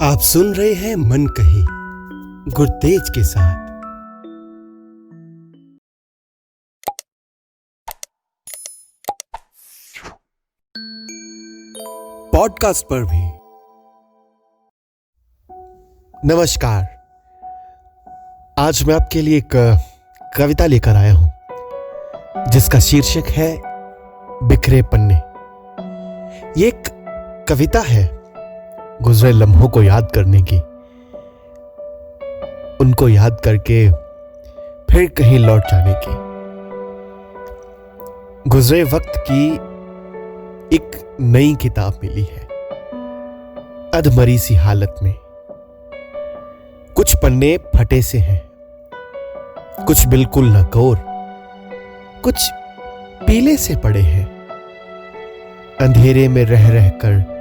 आप सुन रहे हैं मन कही गुरतेज के साथ। पॉडकास्ट पर भी। नमस्कार, आज मैं आपके लिए एक कविता लेकर आया हूं जिसका शीर्षक है बिखरे पन्ने। ये एक कविता है गुजरे लम्हों को याद करने की, उनको याद करके फिर कहीं लौट जाने की। गुजरे वक्त की एक नई किताब मिली है अधमरी सी हालत में। कुछ पन्ने फटे से हैं, कुछ बिल्कुल नकोर, कुछ पीले से पड़े हैं। अंधेरे में रह रहकर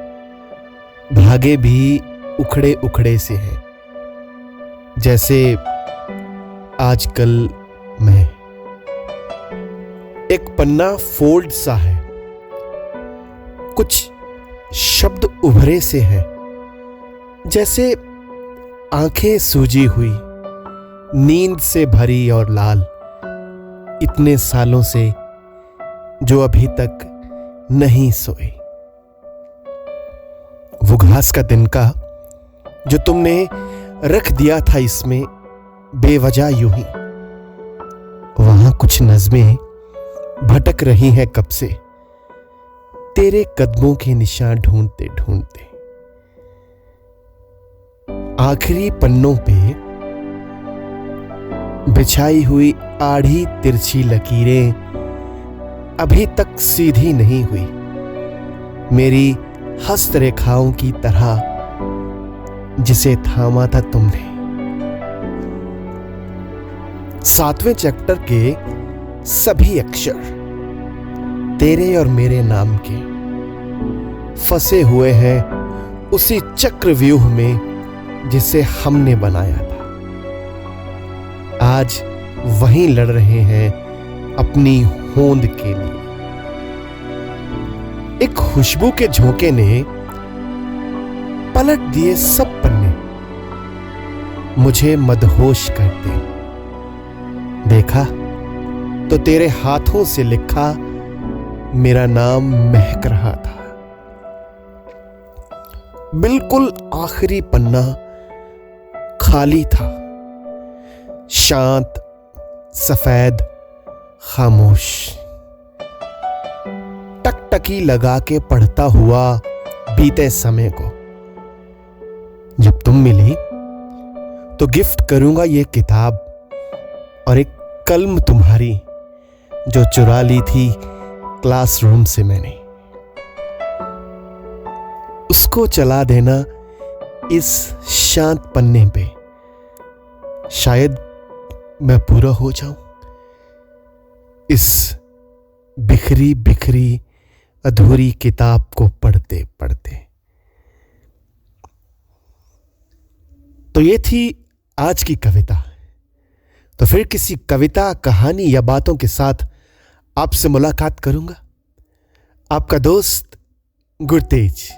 धागे भी उखड़े उखड़े से हैं, जैसे आजकल मैं। एक पन्ना फोल्ड सा है, कुछ शब्द उभरे से हैं, जैसे आंखें सूजी हुई, नींद से भरी और लाल, इतने सालों से जो अभी तक नहीं सोए। वो घास का तिनका जो तुमने रख दिया था इसमें बेवजह यूं ही, वहां कुछ नज़्में भटक रही हैं कब से, तेरे कदमों के निशान ढूंढते ढूंढते। आखिरी पन्नों पे बिछाई हुई आड़ी तिरछी लकीरें अभी तक सीधी नहीं हुई, मेरी हस्तरेखाओं की तरह जिसे थामा था तुमने। 7वें चैप्टर के सभी अक्षर तेरे और मेरे नाम के फंसे हुए हैं उसी चक्रव्यूह में जिसे हमने बनाया था। आज वहीं लड़ रहे हैं अपनी होंद के लिए। एक खुशबू के झोंके ने पलट दिए सब पन्ने, मुझे मदहोश करते। देखा तो तेरे हाथों से लिखा मेरा नाम महक रहा था। बिल्कुल आखिरी पन्ना खाली था, शांत, सफेद, खामोश। टकटकी लगा के पढ़ता हुआ बीते समय को। जब तुम मिली तो गिफ्ट करूंगा ये किताब और एक कलम तुम्हारी जो चुरा ली थी क्लासरूम से मैंने। उसको चला देना इस शांत पन्ने पे, शायद मैं पूरा हो जाऊं इस बिखरी बिखरी अधूरी किताब को पढ़ते पढ़ते। तो ये थी आज की कविता। तो फिर किसी कविता, कहानी या बातों के साथ आपसे मुलाकात करूंगा। आपका दोस्त गुरतेज।